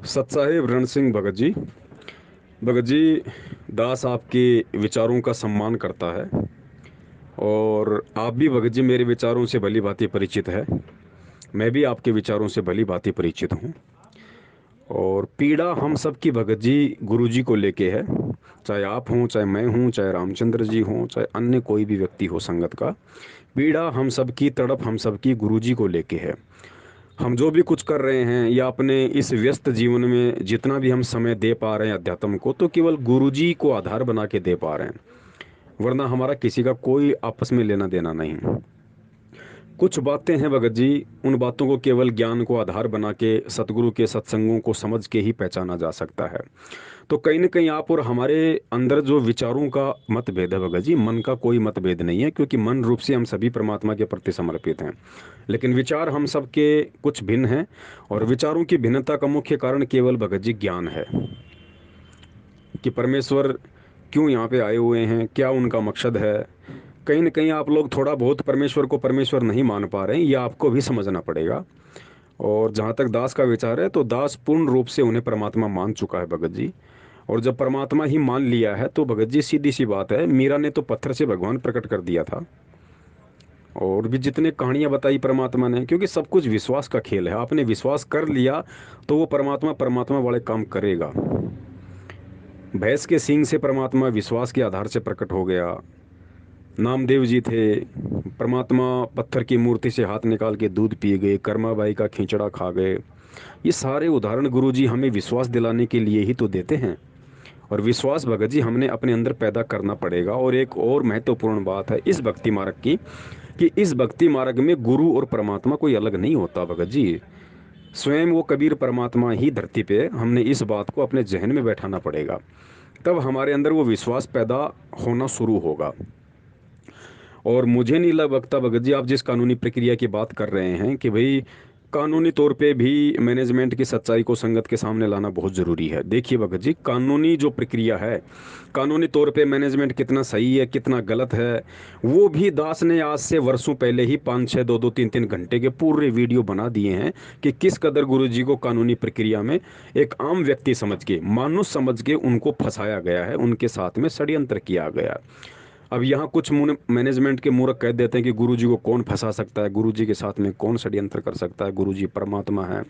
सतसाहिब रण सिंह भगत जी। भगत जी, दास आपके विचारों का सम्मान करता है और आप भी भगत जी मेरे विचारों से भली भांति परिचित है। मैं भी आपके विचारों से भली भांति परिचित हूँ। और पीड़ा हम सब की भगत जी गुरु जी को लेके है। चाहे आप हों, चाहे मैं हूँ, चाहे रामचंद्र जी हों, चाहे अन्य कोई भी व्यक्ति हो संगत का, पीड़ा हम सब की, तड़प हम सब की गुरु जी को लेके है। हम जो भी कुछ कर रहे हैं या अपने इस व्यस्त जीवन में जितना भी हम समय दे पा रहे हैं अध्यात्म को, तो केवल गुरुजी को आधार बना के दे पा रहे हैं। वरना हमारा किसी का कोई आपस में लेना देना नहीं। कुछ बातें हैं भगत जी, उन बातों को केवल ज्ञान को आधार बना के सतगुरु के सत्संगों को समझ के ही पहचाना जा सकता है। तो कहीं ना कहीं आप और हमारे अंदर जो विचारों का मतभेद है भगत जी, मन का कोई मतभेद नहीं है, क्योंकि मन रूप से हम सभी परमात्मा के प्रति समर्पित हैं। लेकिन विचार हम सबके कुछ भिन्न हैं। और विचारों की भिन्नता का मुख्य कारण केवल भगत जी ज्ञान है कि परमेश्वर क्यों यहाँ पे आए हुए हैं, क्या उनका मकसद है। कहीं ना कहीं आप लोग थोड़ा बहुत परमेश्वर को परमेश्वर नहीं मान पा रहे हैं, ये आपको भी समझना पड़ेगा। और जहाँ तक दास का विचार है, तो दास पूर्ण रूप से उन्हें परमात्मा मान चुका है भगत जी। और जब परमात्मा ही मान लिया है तो भगत जी सीधी सी बात है, मीरा ने तो पत्थर से भगवान प्रकट कर दिया था। और भी जितने कहानियां बताई परमात्मा ने, क्योंकि सब कुछ विश्वास का खेल है। आपने विश्वास कर लिया तो वो परमात्मा परमात्मा वाले काम करेगा। भैंस के सींग से परमात्मा विश्वास के आधार से प्रकट हो गया। नामदेव जी थे, परमात्मा पत्थर की मूर्ति से हाथ निकाल के दूध पी गए, कर्माबाई का खींचड़ा खा गए। ये सारे उदाहरण गुरु जी हमें विश्वास दिलाने के लिए ही तो देते हैं। और विश्वास भगत जी हमने अपने अंदर पैदा करना पड़ेगा। और एक और महत्वपूर्ण बात है इस भक्ति मार्ग की, कि इस भक्ति मार्ग में गुरु और परमात्मा कोई अलग नहीं होता भगत जी। स्वयं वो कबीर परमात्मा ही धरती पे, हमने इस बात को अपने जहन में बैठाना पड़ेगा। तब हमारे अंदर वो विश्वास पैदा होना शुरू होगा। और मुझे नहीं लगता भगत जी, आप जिस कानूनी प्रक्रिया की बात कर रहे हैं कि भाई कानूनी तौर पे भी मैनेजमेंट की सच्चाई को संगत के सामने लाना बहुत ज़रूरी है। देखिए भगत जी, कानूनी जो प्रक्रिया है, कानूनी तौर पे मैनेजमेंट कितना सही है कितना गलत है, वो भी दास ने आज से वर्षों पहले ही 5-6, 2-2, 3-3 घंटे के पूरे वीडियो बना दिए हैं कि किस कदर गुरु जी को कानूनी प्रक्रिया में एक आम व्यक्ति समझ के, मानुष समझ के उनको फंसाया गया है, उनके साथ में षड्यंत्र किया गया। अब यहाँ कुछ मैनेजमेंट के मूर्ख कह देते हैं कि गुरुजी को कौन फंसा सकता है, गुरुजी के साथ में कौन षड्यंत्र कर सकता है, गुरुजी परमात्मा है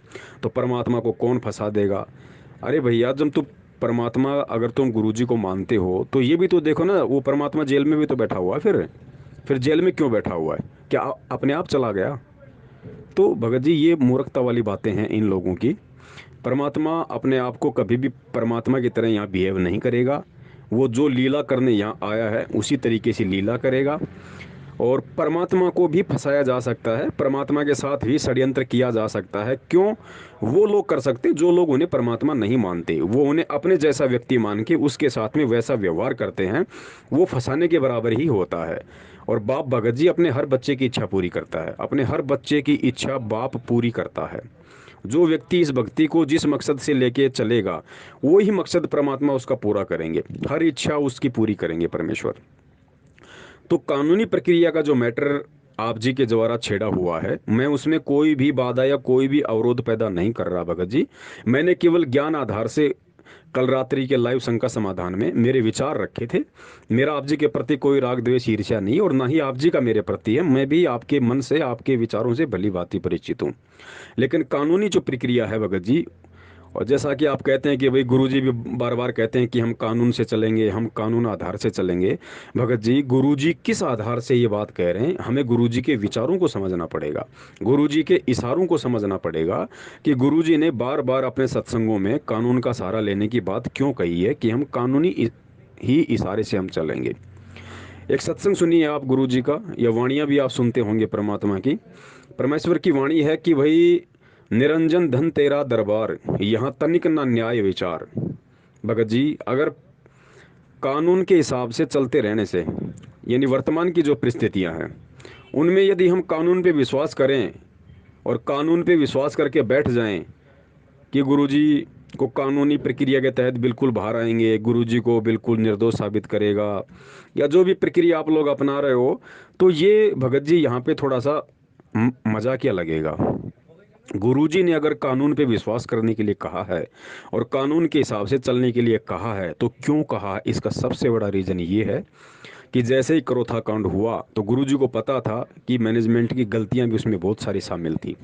तो परमात्मा को कौन फंसा देगा। अरे भैया, जब तुम परमात्मा, अगर तुम गुरुजी को मानते हो तो ये भी तो देखो ना, वो परमात्मा जेल में भी तो बैठा हुआ है। फिर जेल में क्यों बैठा हुआ है? क्या अपने आप चला गया? तो भगत जी, ये मूर्खता वाली बातें हैं इन लोगों की। परमात्मा अपने आप को कभी भी परमात्मा की तरह यहाँ बिहेव नहीं करेगा। वो जो लीला करने यहाँ आया है उसी तरीके से लीला करेगा। और परमात्मा को भी फंसाया जा सकता है, परमात्मा के साथ भी षड्यंत्र किया जा सकता है। क्यों? वो लोग कर सकते जो लोग उन्हें परमात्मा नहीं मानते, वो उन्हें अपने जैसा व्यक्ति मान के उसके साथ में वैसा व्यवहार करते हैं। वो फंसाने के बराबर ही होता है। और बाप भगत जी अपने हर बच्चे की इच्छा पूरी करता है, अपने हर बच्चे की इच्छा बाप पूरी करता है। जो व्यक्ति इस भक्ति को जिस मकसद से लेके चलेगा, वो ही मकसद परमात्मा उसका पूरा करेंगे, हर इच्छा उसकी पूरी करेंगे परमेश्वर। तो कानूनी प्रक्रिया का जो मैटर आप जी के द्वारा छेड़ा हुआ है, मैं उसमें कोई भी बाधा या कोई भी अवरोध पैदा नहीं कर रहा भगत जी। मैंने केवल ज्ञान आधार से कल रात्रि के लाइव शंका समाधान में मेरे विचार रखे थे। मेरा आप जी के प्रति कोई राग द्वेष ईर्ष्या नहीं, और ना ही आप जी का मेरे प्रति है। मैं भी आपके मन से, आपके विचारों से भली भांति परिचित हूँ। लेकिन कानूनी जो प्रक्रिया है भगत जी, और जैसा कि आप कहते हैं कि भाई गुरुजी भी बार बार कहते हैं कि हम कानून से चलेंगे, हम कानून आधार से चलेंगे। भगत जी, गुरुजी किस आधार से ये बात कह रहे हैं, हमें गुरुजी के विचारों को समझना पड़ेगा, गुरुजी के इशारों को समझना पड़ेगा कि गुरुजी ने बार बार अपने सत्संगों में कानून का सहारा लेने की बात क्यों कही है, कि हम कानूनी ही इशारे से हम चलेंगे। एक सत्संग सुनिए आप गुरुजी का, या वाणियाँ भी आप सुनते होंगे परमात्मा की। परमेश्वर की वाणी है कि भाई, निरंजन धन तेरा दरबार, यहाँ तनिक ना न्याय विचार। भगत जी, अगर कानून के हिसाब से चलते रहने से, यानी वर्तमान की जो परिस्थितियां हैं उनमें यदि हम कानून पे विश्वास करें और कानून पे विश्वास करके बैठ जाएं कि गुरुजी को कानूनी प्रक्रिया के तहत बिल्कुल बाहर आएंगे, गुरुजी को बिल्कुल निर्दोष साबित करेगा, या जो भी प्रक्रिया आप लोग अपना रहे हो, तो ये भगत जी यहाँ पे थोड़ा सा मजाकिया लगेगा। गुरुजी ने अगर कानून पे विश्वास करने के लिए कहा है और कानून के हिसाब से चलने के लिए कहा है, तो क्यों कहा है? इसका सबसे बड़ा रीज़न ये है कि जैसे ही करोथा कांड हुआ तो गुरुजी को पता था कि मैनेजमेंट की गलतियां भी उसमें बहुत सारी शामिल थी।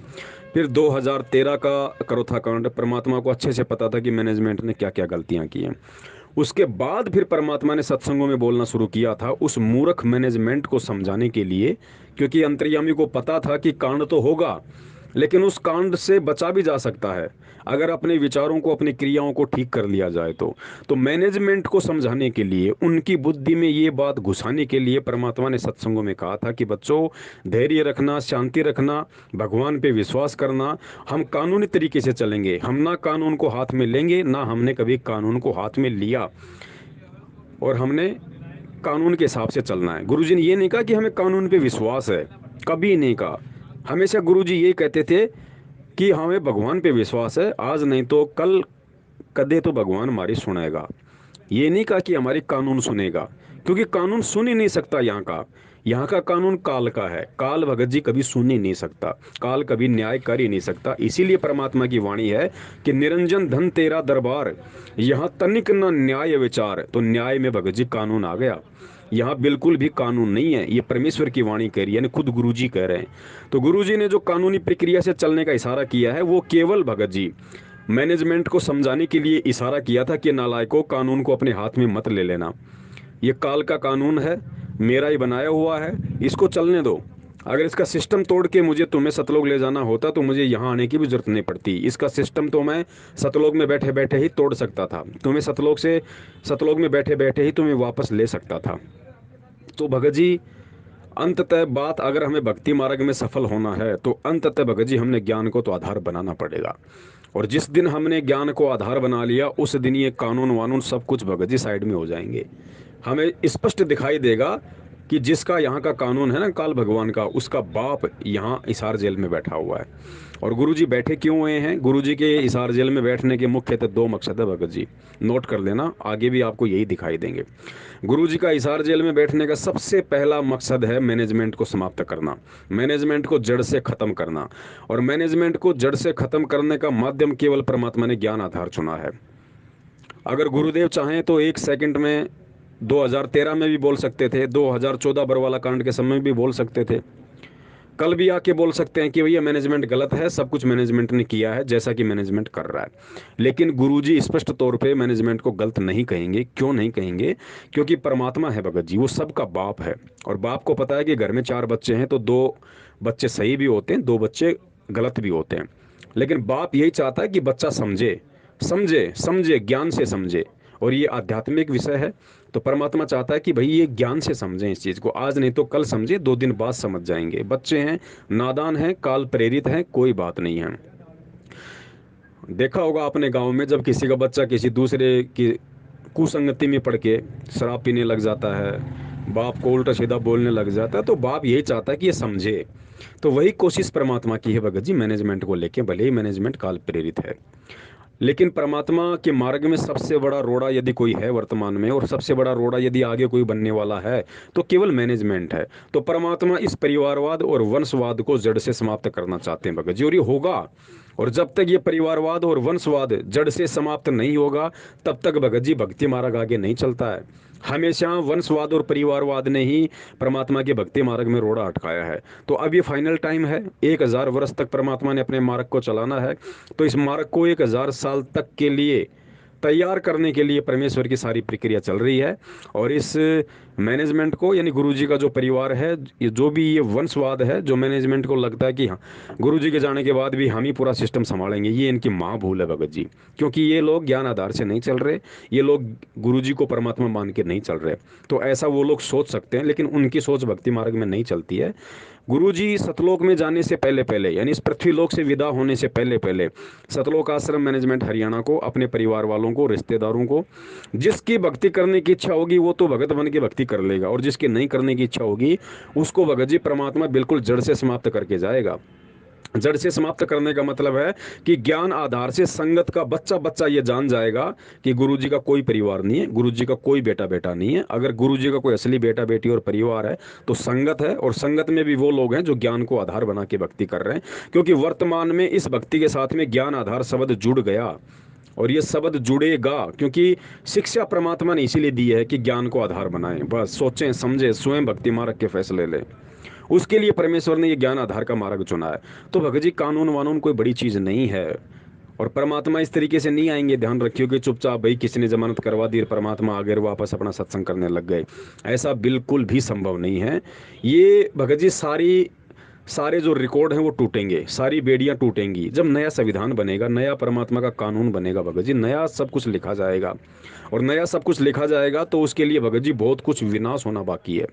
फिर 2013 का करोथा कांड, परमात्मा को अच्छे से पता था कि मैनेजमेंट ने क्या क्या गलतियां की हैं। उसके बाद फिर परमात्मा ने सत्संगों में बोलना शुरू किया था उस मूर्ख मैनेजमेंट को समझाने के लिए, क्योंकि अंतर्यामी को पता था कि कांड तो होगा, लेकिन उस कांड से बचा भी जा सकता है अगर अपने विचारों को, अपनी क्रियाओं को ठीक कर लिया जाए तो मैनेजमेंट को समझाने के लिए, उनकी बुद्धि में ये बात घुसाने के लिए परमात्मा ने सत्संगों में कहा था कि बच्चों, धैर्य रखना, शांति रखना, भगवान पे विश्वास करना। हम कानूनी तरीके से चलेंगे, हम ना कानून को हाथ में लेंगे, ना हमने कभी कानून को हाथ में लिया, और हमने कानून के हिसाब से चलना है। गुरुजी ने ये नहीं कहा कि हमें कानून पे विश्वास है, कभी नहीं कहा। हमेशा गुरुजी ये कहते थे कि हमें भगवान पे विश्वास है, आज नहीं तो कल कदे तो भगवान हमारी सुनेगा। ये नहीं कहा कि हमारी कानून सुनेगा, क्योंकि कानून सुन ही नहीं सकता। यहाँ का कानून काल का है, काल भगत जी कभी सुन ही नहीं सकता, काल कभी न्याय कर ही नहीं सकता। इसीलिए परमात्मा की वाणी है कि निरंजन धन तेरा दरबार, यहाँ तनिक न न्याय विचार। तो न्याय में भगत जी कानून आ गया, यहाँ बिल्कुल भी कानून नहीं है। ये परमेश्वर की वाणी कह रही है, यानी खुद गुरुजी कह रहे हैं। तो गुरुजी ने जो कानूनी प्रक्रिया से चलने का इशारा किया है, वो केवल भगत जी मैनेजमेंट को समझाने के लिए इशारा किया था कि नालायकों, कानून को अपने हाथ में मत ले लेना। ये काल का कानून है, मेरा ही बनाया हुआ है, इसको चलने दो। अगर इसका सिस्टम तोड़ के मुझे तुम्हें सतलोक ले जाना होता तो मुझे यहाँ आने की भी जरूरत नहीं पड़ती। इसका सिस्टम तो मैं सतलोक में बैठे बैठे ही तोड़ सकता था, तुम्हें सतलोक में बैठे बैठे ही तुम्हें वापस ले सकता था। तो भगत जी, अंततः बात, अगर हमें भक्ति मार्ग में सफल होना है तो अंततः भगत जी हमने ज्ञान को तो आधार बनाना पड़ेगा। और जिस दिन हमने ज्ञान को आधार बना लिया, उस दिन ये कानून वानून सब कुछ भगत जी साइड में हो जाएंगे। हमें स्पष्ट दिखाई देगा कि जिसका यहाँ का कानून है ना, काल भगवान का, उसका बाप यहाँ हिसार जेल में बैठा हुआ है। और गुरुजी बैठे क्यों हुए हैं? गुरुजी के हिसार जेल में बैठने के मुख्यतः दो मकसद है भगत जी, नोट कर लेना, आगे भी आपको यही दिखाई देंगे। गुरुजी का हिसार जेल में बैठने का सबसे पहला मकसद है मैनेजमेंट को समाप्त करना, मैनेजमेंट को जड़ से खत्म करना। और मैनेजमेंट को जड़ से खत्म करने का माध्यम केवल परमात्मा ने ज्ञान आधार चुना है। अगर गुरुदेव चाहें तो एक सेकंड में 2013 में भी बोल सकते थे, 2014 बरवाला कांड के समय में भी बोल सकते थे, कल भी आके बोल सकते हैं कि भैया मैनेजमेंट गलत है, सब कुछ मैनेजमेंट ने किया है जैसा कि मैनेजमेंट कर रहा है। लेकिन गुरुजी स्पष्ट तौर पे मैनेजमेंट को गलत नहीं कहेंगे। क्यों नहीं कहेंगे? क्योंकि परमात्मा है भगत जी, वो सबका बाप है। और बाप को पता है कि घर में 4 बच्चे हैं तो 2 बच्चे सही भी होते हैं, 2 बच्चे गलत भी होते हैं। लेकिन बाप यही चाहता है कि बच्चा समझे, समझे समझे, ज्ञान से समझे। और ये आध्यात्मिक विषय है, तो परमात्मा चाहता है कि भाई ये ज्ञान से समझें इस चीज़ को, आज नहीं तो कल समझे, 2 दिन बाद समझ जाएंगे। बच्चे हैं, नादान हैं, काल प्रेरित हैं, कोई बात नहीं है। देखा होगा अपने गांव में, जब किसी का बच्चा किसी दूसरे की कुसंगति में पड़ के शराब पीने लग जाता है, बाप को उल्टा सीधा बोलने लग जाता है, तो बाप यही चाहता है कि ये समझे। तो वही कोशिश परमात्मा की है भगत जी मैनेजमेंट को लेके, भले ही मैनेजमेंट काल प्रेरित है। लेकिन परमात्मा के मार्ग में सबसे बड़ा रोड़ा यदि कोई है वर्तमान में, और सबसे बड़ा रोड़ा यदि आगे कोई बनने वाला है, तो केवल मैनेजमेंट है। तो परमात्मा इस परिवारवाद और वंशवाद को जड़ से समाप्त करना चाहते हैं भगत जी, और ये होगा। और जब तक ये परिवारवाद और वंशवाद जड़ से समाप्त नहीं होगा, तब तक भगत जी भक्ति मार्ग आगे नहीं चलता है। हमेशा वंशवाद और परिवारवाद ने ही परमात्मा के भक्ति मार्ग में रोड़ा अटकाया है। तो अब ये फाइनल टाइम है, 1000 वर्ष तक परमात्मा ने अपने मार्ग को चलाना है। तो इस मार्ग को 1000 साल तक के लिए तैयार करने के लिए परमेश्वर की सारी प्रक्रिया चल रही है। और इस मैनेजमेंट को, यानी गुरुजी का जो परिवार है, ये जो भी ये वंशवाद है, जो मैनेजमेंट को लगता है कि हाँ गुरुजी के जाने के बाद भी हम ही पूरा सिस्टम संभालेंगे, ये इनकी माँ भूल है भगत जी। क्योंकि ये लोग ज्ञान आधार से नहीं चल रहे, ये लोग गुरुजी को परमात्मा मान के नहीं चल रहे। तो ऐसा वो लोग सोच सकते हैं, लेकिन उनकी सोच भक्ति मार्ग में नहीं चलती है। गुरुजी सतलोक में जाने से पहले पहले, यानी इस पृथ्वी लोक से विदा होने से पहले पहले, सतलोक आश्रम मैनेजमेंट हरियाणा को, अपने परिवार वालों को, रिश्तेदारों को, जिसकी भक्ति करने की इच्छा होगी वो तो भगत बन के भक्ति कर लेगा, और जिसकी नहीं करने की इच्छा होगी उसको भगत जी परमात्मा बिल्कुल जड़ से समाप्त करके जाएगा। जड़ से समाप्त करने का मतलब है कि ज्ञान आधार से संगत का बच्चा बच्चा ये जान जाएगा कि गुरुजी का कोई परिवार नहीं है, गुरुजी का कोई बेटा बेटा नहीं है। अगर गुरुजी का कोई असली बेटा बेटी और परिवार है तो संगत है, और संगत में भी वो लोग हैं जो ज्ञान को आधार बना के भक्ति कर रहे हैं। क्योंकि वर्तमान में इस भक्ति के साथ में ज्ञान आधार शब्द जुड़ गया, और ये शब्द जुड़ेगा, क्योंकि शिक्षा परमात्मा ने इसीलिए दी है कि ज्ञान को आधार बनाएं। बस सोचें समझें, स्वयं भक्ति मार्ग के फैसले लें, उसके लिए परमेश्वर ने ये ज्ञान आधार का मार्ग चुना है। तो भगत जी कानून वानून कोई बड़ी चीज़ नहीं है, और परमात्मा इस तरीके से नहीं आएंगे, ध्यान रखियो कि चुपचाप भाई किसी ने जमानत करवा दी, परमात्मा आ गए वापस अपना सत्संग करने लग गए। ऐसा बिल्कुल भी संभव नहीं है। ये भगत जी सारे जो रिकॉर्ड हैं वो टूटेंगे, सारी बेड़ियां टूटेंगी जब नया संविधान बनेगा, नया परमात्मा का कानून बनेगा भगत जी, नया सब कुछ लिखा जाएगा। और नया सब कुछ लिखा जाएगा तो उसके लिए भगत जी बहुत कुछ विनाश होना बाकी है।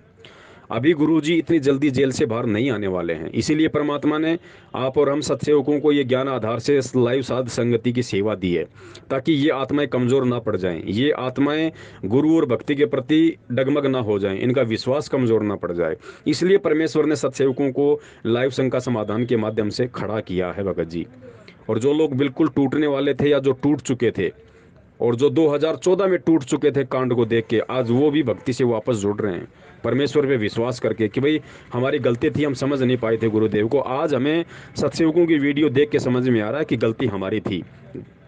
अभी गुरुजी इतनी जल्दी जेल से बाहर नहीं आने वाले हैं, इसीलिए परमात्मा ने आप और हम सत्सेवकों को ये ज्ञान आधार से लाइव साध संगति की सेवा दी है, ताकि ये आत्माएं कमज़ोर ना पड़ जाएं, ये आत्माएं गुरु और भक्ति के प्रति डगमग ना हो जाएं, इनका विश्वास कमज़ोर ना पड़ जाए। इसलिए परमेश्वर ने सत्सेवकों को लाइव संघ का समाधान के माध्यम से खड़ा किया है भगत जी। और जो लोग बिल्कुल टूटने वाले थे या जो टूट चुके थे, और जो 2014 में टूट चुके थे कांड को देख के, आज वो भी भक्ति से वापस जुड़ रहे हैं, परमेश्वर पे विश्वास करके कि भाई हमारी गलती थी, हम समझ नहीं पाए थे गुरुदेव को। आज हमें सत्संगों की वीडियो देख के समझ में आ रहा है कि गलती हमारी थी।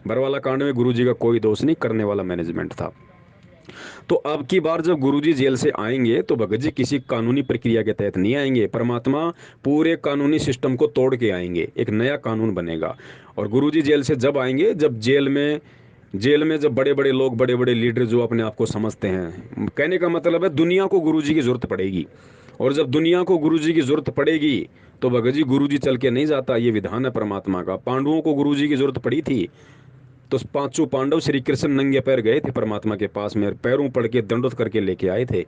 बरवाला कांड में गुरुजी का कोई दोष नहीं, करने वाला मैनेजमेंट था। तो अब की बार जब गुरुजी जेल से आएंगे तो भगत जी किसी कानूनी प्रक्रिया के तहत नहीं आएंगे, परमात्मा पूरे कानूनी सिस्टम को तोड़ के आएंगे, एक नया कानून बनेगा। और गुरुजी जेल से जब आएंगे, जब जेल में जब बड़े बड़े लोग, बड़े बड़े लीडर जो अपने आप को समझते हैं, कहने का मतलब है दुनिया को गुरुजी की जरूरत पड़ेगी। और जब दुनिया को गुरुजी की जरूरत पड़ेगी तो भगत जी गुरुजी चल के नहीं जाता, ये विधान है परमात्मा का। पांडवों को गुरुजी की जरूरत पड़ी थी तो पांचों पांडव श्री कृष्ण नंगे पैर गए थे परमात्मा के पास में, पैरों पड़ के दंडोत करके लेके आए थे।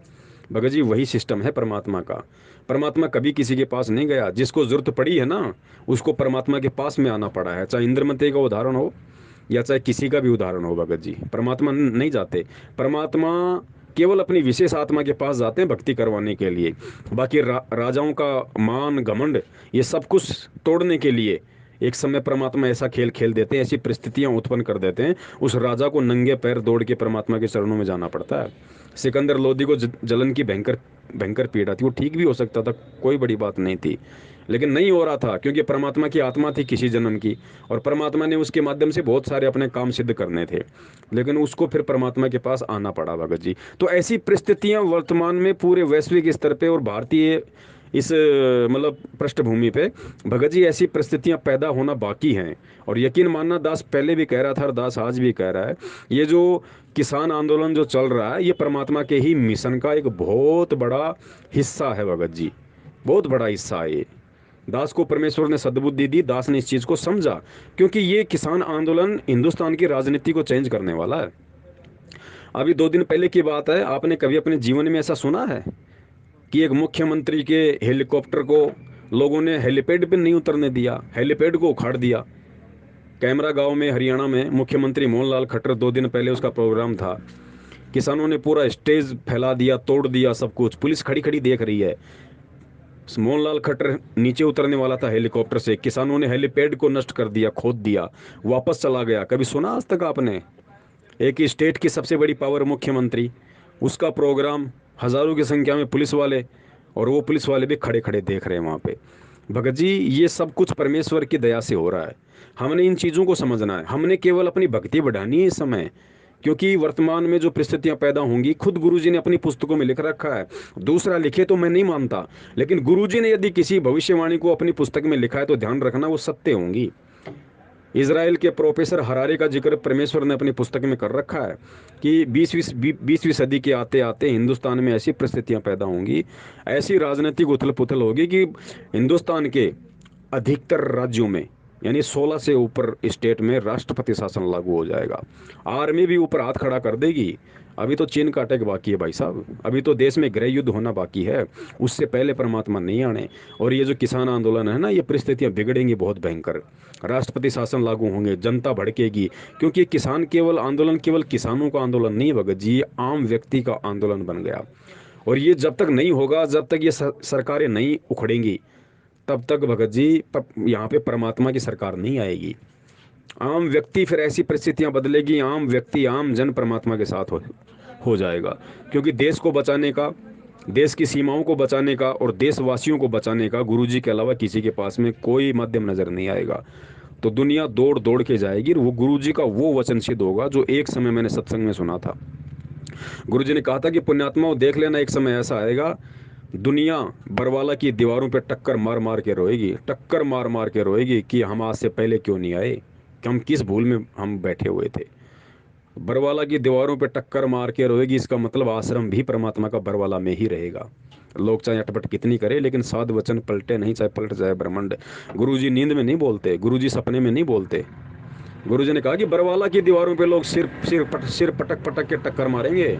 भगत जी वही सिस्टम है परमात्मा का। परमात्मा कभी किसी के पास नहीं गया, जिसको जरूरत पड़ी है ना उसको परमात्मा के पास में आना पड़ा है। चाहे इंद्रमते का उदाहरण हो या चाहे किसी का भी उदाहरण हो भगत जी, परमात्मा नहीं जाते। परमात्मा केवल अपनी विशेष आत्मा के पास जाते हैं भक्ति करवाने के लिए। बाकी राजाओं का मान घमंड ये सब कुछ तोड़ने के लिए एक समय परमात्मा ऐसा खेल खेल देते हैं, ऐसी परिस्थितियां उत्पन्न कर देते हैं, उस राजा को नंगे पैर दौड़ के परमात्मा के चरणों में जाना पड़ता है। सिकंदर लोदी को जलन की भयंकर भयंकर पीड़ा थी, वो ठीक भी हो सकता था, कोई बड़ी बात नहीं थी, लेकिन नहीं हो रहा था क्योंकि परमात्मा की आत्मा थी किसी जन्म की, और परमात्मा ने उसके माध्यम से बहुत सारे अपने काम सिद्ध करने थे, लेकिन उसको फिर परमात्मा के पास आना पड़ा भगत जी। तो ऐसी परिस्थितियां वर्तमान में पूरे वैश्विक स्तर पे और भारतीय इस मतलब पृष्ठभूमि पे भगत जी ऐसी परिस्थितियां पैदा होना बाकी हैं। और यकीन मानना, दास पहले भी कह रहा था और दास आज भी कह रहा है, ये जो किसान आंदोलन जो चल रहा है ये परमात्मा के ही मिशन का एक बहुत बड़ा हिस्सा है भगत जी, बहुत बड़ा हिस्सा है ये। दास को परमेश्वर ने सद्बुद्धि दी, दास ने इस चीज़ को समझा, क्योंकि ये किसान आंदोलन हिंदुस्तान की राजनीति को चेंज करने वाला है। अभी 2 दिन पहले की बात है, आपने कभी अपने जीवन में ऐसा सुना है कि एक मुख्यमंत्री के हेलीकॉप्टर को लोगों ने हेलीपैड पे नहीं उतरने दिया, हेलीपैड को उखाड़ दिया। कैमरा गांव में हरियाणा में मुख्यमंत्री मोहनलाल खट्टर 2 दिन पहले उसका प्रोग्राम था, किसानों ने पूरा स्टेज फैला दिया, तोड़ दिया सब कुछ, पुलिस खड़ी खड़ी देख रही है। मोहनलाल खट्टर नीचे उतरने वाला था हेलीकॉप्टर से, किसानों ने हेलीपैड को नष्ट कर दिया, खोद दिया, वापस चला गया। कभी सुना आज तक आपने? एक ही स्टेट की सबसे बड़ी पावर मुख्यमंत्री, उसका प्रोग्राम, हजारों की संख्या में पुलिस वाले, और वो पुलिस वाले भी खड़े खड़े देख रहे हैं वहाँ पे। भगत जी ये सब कुछ परमेश्वर की दया से हो रहा है, हमने इन चीज़ों को समझना है, हमने केवल अपनी भक्ति बढ़ानी है इस समय। क्योंकि वर्तमान में जो परिस्थितियां पैदा होंगी, खुद गुरुजी ने अपनी पुस्तकों में लिख रखा है, दूसरा लिखे तो मैं नहीं मानता, लेकिन गुरुजी ने यदि किसी भविष्यवाणी को अपनी पुस्तक में लिखा है तो ध्यान रखना वो सत्य होंगी। इजराइल के प्रोफेसर हरारे का जिक्र परमेश्वर ने अपनी पुस्तक में कर रखा है कि 20वीं सदी के आते आते हिंदुस्तान में ऐसी परिस्थितियां पैदा होंगी, ऐसी राजनीतिक उथल पुथल होगी कि हिंदुस्तान के अधिकतर राज्यों में यानी 16 से ऊपर स्टेट में राष्ट्रपति शासन लागू हो जाएगा, आर्मी भी ऊपर हाथ खड़ा कर देगी। अभी तो चीन का अटैक बाकी है भाई साहब, अभी तो देश में गृह युद्ध होना बाकी है, उससे पहले परमात्मा नहीं आने। और ये जो किसान आंदोलन है ना, ये परिस्थितियां बिगड़ेंगी बहुत भयंकर, राष्ट्रपति शासन लागू होंगे, जनता भड़केगी, क्योंकि किसान केवल आंदोलन केवल किसानों का आंदोलन नहीं भगत जी, ये आम व्यक्ति का आंदोलन बन गया। और ये जब तक नहीं होगा, जब तक ये सरकारें नहीं उखड़ेंगी, तब तक भगत जी यहाँ पे परमात्मा की सरकार नहीं आएगी। आम व्यक्ति, फिर ऐसी परिस्थितियां बदलेगी, आम व्यक्ति, आम जन परमात्मा के साथ हो जाएगा। क्योंकि देश को बचाने का, देश की सीमाओं को बचाने का और देशवासियों को बचाने का गुरुजी के अलावा किसी के पास में कोई माध्यम नजर नहीं आएगा। तो दुनिया दौड़ दौड़ के जाएगी, वो गुरुजी का वो वचन सिद्ध होगा जो एक समय मैंने सत्संग में सुना था। गुरुजी ने कहा था कि पुण्यात्माओं देख लेना, एक समय ऐसा आएगा दुनिया बरवाला की दीवारों पे टक्कर मार मार के रोएगी, टक्कर मार मार के रोएगी कि हम आज से पहले क्यों नहीं आए, कि हम किस भूल में हम बैठे हुए थे। बरवाला की दीवारों पे टक्कर मार के रोएगी, इसका मतलब आश्रम भी परमात्मा का बरवाला में ही रहेगा। लोग चाहे अटपट कितनी करे, लेकिन साध वचन पलटे नहीं, चाहे पलट जाए ब्रह्मांड। गुरुजी नींद में नहीं बोलते, गुरुजी सपने में नहीं बोलते। गुरुजी ने कहा कि बरवाला की दीवारों पे लोग सिर पटक पटक के टक्कर मारेंगे।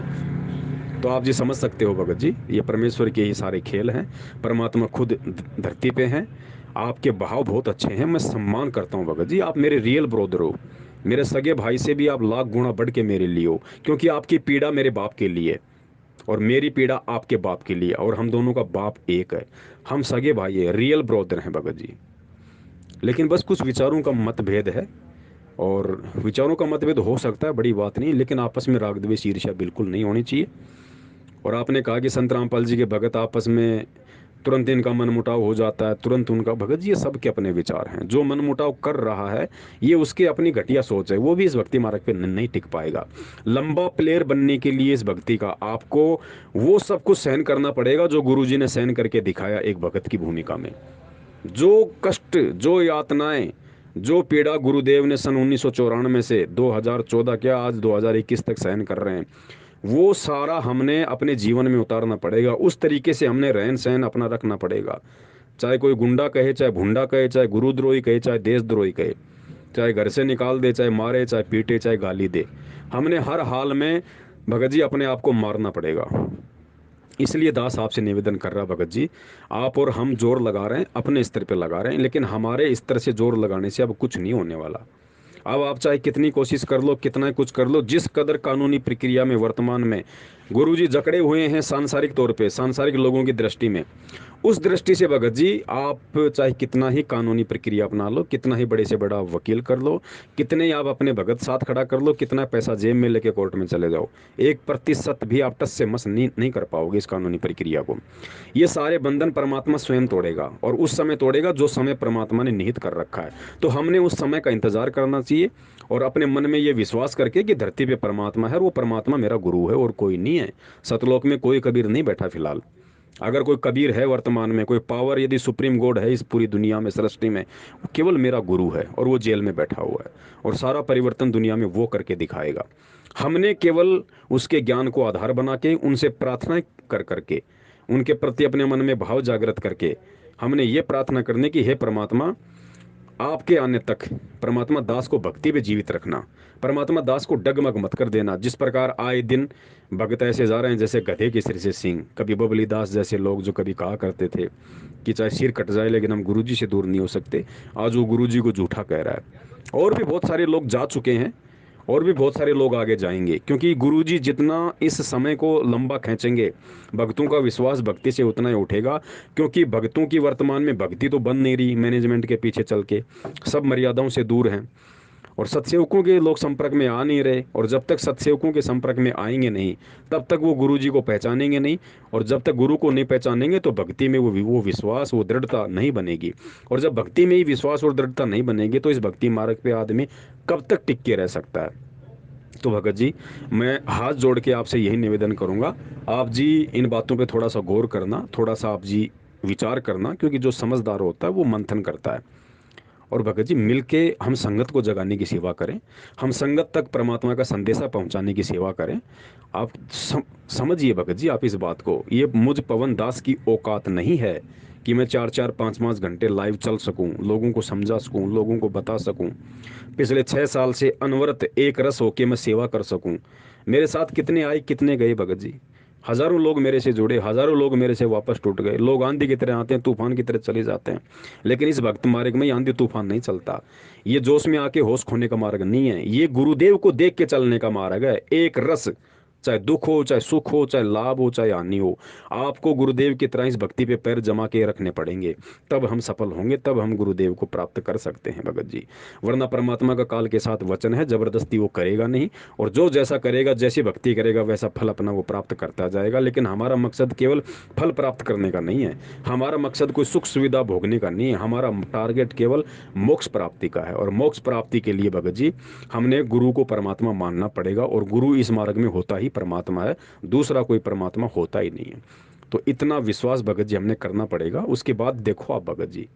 तो आप जी समझ सकते हो भगत जी, ये परमेश्वर के ही सारे खेल हैं। परमात्मा खुद धरती पे हैं। आपके भाव बहुत अच्छे हैं, मैं सम्मान करता हूँ भगत जी। आप मेरे रियल ब्रोदर हो, मेरे सगे भाई से भी आप लाख गुना बढ़ के मेरे लिए हो, क्योंकि आपकी पीड़ा मेरे बाप के लिए और मेरी पीड़ा आपके बाप के लिए, और हम दोनों का बाप एक है। हम सगे भाई है, रियल ब्रोदर हैं भगत जी। लेकिन बस कुछ विचारों का मतभेद है, और विचारों का मतभेद हो सकता है, बड़ी बात नहीं, लेकिन आपस में राग द्वेष ईर्ष्या बिल्कुल नहीं होनी चाहिए। और आपने कहा कि संत रामपाल जी के भगत आपस में तुरंत इनका मनमुटाव हो जाता है, तुरंत उनका। भगत जी ये सब के अपने विचार हैं। जो मनमुटाव कर रहा है ये उसकी अपनी घटिया सोच है, वो भी इस भक्ति मार्ग पे नहीं टिक पाएगा। लंबा प्लेयर बनने के लिए इस भक्ति का आपको वो सब कुछ सहन करना पड़ेगा जो गुरुजी ने सहन करके दिखाया एक भगत की भूमिका में। जो कष्ट, जो यातनाएं, जो पीड़ा गुरुदेव ने सन 1994 से 2014 क्या आज 2021 तक सहन कर रहे हैं, वो सारा हमने अपने जीवन में उतारना पड़ेगा। उस तरीके से हमने रहन सहन अपना रखना पड़ेगा। चाहे कोई गुंडा कहे, चाहे भुंडा कहे, चाहे गुरुद्रोही कहे, चाहे देशद्रोही कहे, चाहे घर से निकाल दे, चाहे मारे, चाहे पीटे, चाहे गाली दे, हमने हर हाल में भगत जी अपने आप को मारना पड़ेगा। इसलिए दास आपसे निवेदन कर रहा भगत जी, आप और हम जोर लगा रहे हैं, अपने स्तर पे लगा रहे हैं, लेकिन हमारे स्तर से जोर लगाने से अब कुछ नहीं होने वाला। अब आप चाहे कितनी कोशिश कर लो, कितना कुछ कर लो, जिस कदर कानूनी प्रक्रिया में वर्तमान में गुरुजी जकड़े हुए हैं सांसारिक तौर पे, सांसारिक लोगों की दृष्टि में, उस दृष्टि से भगत जी आप चाहे कितना ही कानूनी प्रक्रिया अपना लो, कितना ही बड़े से बड़ा वकील कर लो, कितने ही आप अपने भगत साथ खड़ा कर लो, कितना पैसा जेब में लेके कोर्ट में चले जाओ, 1% भी आप टस से मस नहीं कर पाओगे इस कानूनी प्रक्रिया को। ये सारे बंधन परमात्मा स्वयं तोड़ेगा, और उस समय तोड़ेगा जो समय परमात्मा ने निहित कर रखा है। तो हमने उस समय का इंतजार करना चाहिए, और अपने मन में ये विश्वास करके कि धरती पे परमात्मा है और वो परमात्मा मेरा गुरु है और कोई नहीं है। सतलोक में कोई कबीर नहीं बैठा फिलहाल। अगर कोई कबीर है वर्तमान में, कोई पावर यदि सुप्रीम गॉड है इस पूरी दुनिया में, सृष्टि में, वो केवल मेरा गुरु है, और वो जेल में बैठा हुआ है, और सारा परिवर्तन दुनिया में वो करके दिखाएगा। हमने केवल उसके ज्ञान को आधार बना के, उनसे प्रार्थना कर करके, उनके प्रति अपने मन में भाव जागृत करके, हमने ये प्रार्थना करने की, हे परमात्मा आपके आने तक परमात्मा दास को भक्ति पे जीवित रखना, परमात्मा दास को डगमग मत कर देना। जिस प्रकार आए दिन भगत ऐसे जा रहे हैं जैसे गधे के सिर से सींग, कभी बबली दास जैसे लोग जो कभी कहा करते थे कि चाहे सिर कट जाए लेकिन हम गुरुजी से दूर नहीं हो सकते, आज वो गुरुजी को झूठा कह रहा है। और भी बहुत सारे लोग जा चुके हैं, और भी बहुत सारे लोग आगे जाएंगे, क्योंकि गुरुजी जितना इस समय को लंबा खींचेंगे, भक्तों का विश्वास भक्ति से उतना ही उठेगा। क्योंकि भक्तों की वर्तमान में भक्ति तो बन नहीं रही, मैनेजमेंट के पीछे चल के सब मर्यादाओं से दूर हैं, और सत्सेवकों के लोग संपर्क में आ नहीं रहे। और जब तक सत्सेवकों के संपर्क में आएंगे नहीं, तब तक वो गुरु जी को पहचानेंगे नहीं, और जब तक गुरु को नहीं पहचानेंगे तो भक्ति में वो विश्वास, वो दृढ़ता नहीं बनेगी। और जब भक्ति में ही विश्वास और दृढ़ता नहीं बनेगी तो इस भक्ति मार्ग पे आदमी कब तक टिक के रह सकता है। तो भगत जी मैं हाथ जोड़ के आपसे यही निवेदन करूंगा, आप जी इन बातों पे थोड़ा सा गौर करना, थोड़ा सा आप जी विचार करना, क्योंकि जो समझदार होता है वो मंथन करता है। और भगत जी मिलके हम संगत को जगाने की सेवा करें, हम संगत तक परमात्मा का संदेशा पहुंचाने की सेवा करें। आप समझिए भगत जी, आप इस बात को, ये मुझ पवन दास की औकात नहीं है कि मैं 4-4 5-5 घंटे लाइव चल सकूं, लोगों को समझा सकूं, लोगों को बता सकूं, पिछले 6 साल से अनवरत एक रस होके मैं सेवा कर सकूं। मेरे साथ कितने आए कितने गए भगत जी, हजारों लोग मेरे से जुड़े, हजारों लोग मेरे से वापस टूट गए। लोग आंधी की तरह आते हैं, तूफान की तरह चले जाते हैं, लेकिन इस भक्त मार्ग में आंधी तूफान नहीं चलता। ये जोश में आके होश खोने का मार्ग नहीं है, ये गुरुदेव को देख के चलने का मार्ग है। एक रस चाहे दुख हो, चाहे सुख हो, चाहे लाभ हो, चाहे हानि हो, आपको गुरुदेव की तरह इस भक्ति पे पैर जमा के रखने पड़ेंगे। तब हम सफल होंगे, तब हम गुरुदेव को प्राप्त कर सकते हैं भगत जी। वरना परमात्मा का काल के साथ वचन है, जबरदस्ती वो करेगा नहीं। और जो जैसा करेगा, जैसी भक्ति करेगा, वैसा फल अपना वो प्राप्त करता जाएगा। लेकिन हमारा मकसद केवल फल प्राप्त करने का नहीं है, हमारा मकसद कोई सुख सुविधा भोगने का नहीं है, हमारा टारगेट केवल मोक्ष प्राप्ति का है। और मोक्ष प्राप्ति के लिए भगत जी हमने गुरु को परमात्मा मानना पड़ेगा, और गुरु इस मार्ग में होता ही परमात्मा है, दूसरा कोई परमात्मा होता ही नहीं है। तो इतना विश्वास भगत जी हमने करना पड़ेगा। उसके बाद देखो आप भगत जी,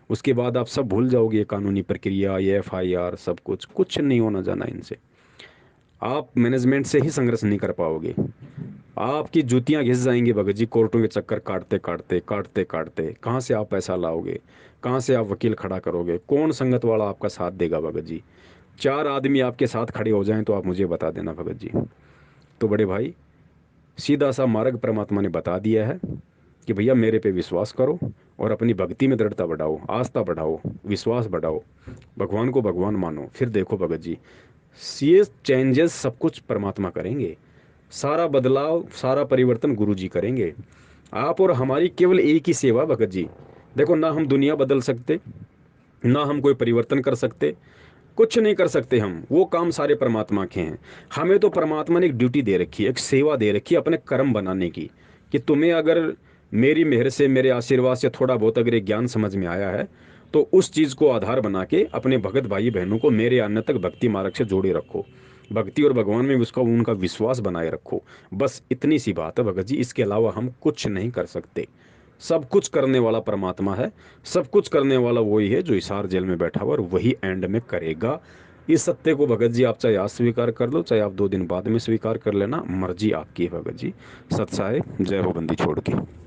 उसके बाद आप सब भूल जाओगे, ये कानूनी प्रक्रिया, ये FIR, सब कुछ कुछ नहीं होना जाना इनसे। आप मैनेजमेंट से ही संघर्ष नहीं कर पाओगे, आपकी जूतियां घिस जाएंगी भगत जी, कोर्टों के चक्कर काटते काटते काटते काटते। कहाँ से आप पैसा लाओगे, कहाँ से आप वकील खड़ा करोगे, कौन संगत वाला आपका साथ देगा भगत जी? 4 आदमी आपके साथ खड़े हो जाएं तो आप मुझे बता देना भगत जी। तो बड़े भाई, सीधा सा मार्ग परमात्मा ने बता दिया है कि भैया मेरे पे विश्वास करो और अपनी भक्ति में दृढ़ता बढ़ाओ, आस्था बढ़ाओ, विश्वास बढ़ाओ, भगवान को भगवान मानो। फिर देखो भगत जी, ये चेंजेस सब कुछ परमात्मा करेंगे, सारा बदलाव, सारा परिवर्तन गुरु जी करेंगे। आप और हमारी केवल एक ही सेवा भगत जी। देखो, ना हम दुनिया बदल सकते, ना हम कोई परिवर्तन कर सकते, कुछ नहीं कर सकते हम, वो काम सारे परमात्मा के हैं। हमें तो परमात्मा ने एक ड्यूटी दे रखी है, एक सेवा दे रखी है अपने कर्म बनाने की, कि तुम्हें अगर मेरी मेहर से, मेरे आशीर्वाद से थोड़ा बहुत अगर ये ज्ञान समझ में आया है, तो उस चीज़ को आधार बना के अपने भगत भाई बहनों को मेरे आने तक भक्ति मार्ग से जोड़े रखो, भक्ति और भगवान में उसका उनका विश्वास बनाए रखो। बस इतनी सी बात है भगत जी, इसके अलावा हम कुछ नहीं कर सकते। सब कुछ करने वाला परमात्मा है, सब कुछ करने वाला वही है जो हिसार जेल में बैठा हुआ, और वही एंड में करेगा। इस सत्य को भगत जी आप चाहे आज स्वीकार कर लो, चाहे आप 2 दिन बाद में स्वीकार कर लेना, मर्जी आपकी है भगत जी। सत्साय, जय हो बंदी छोड़ के।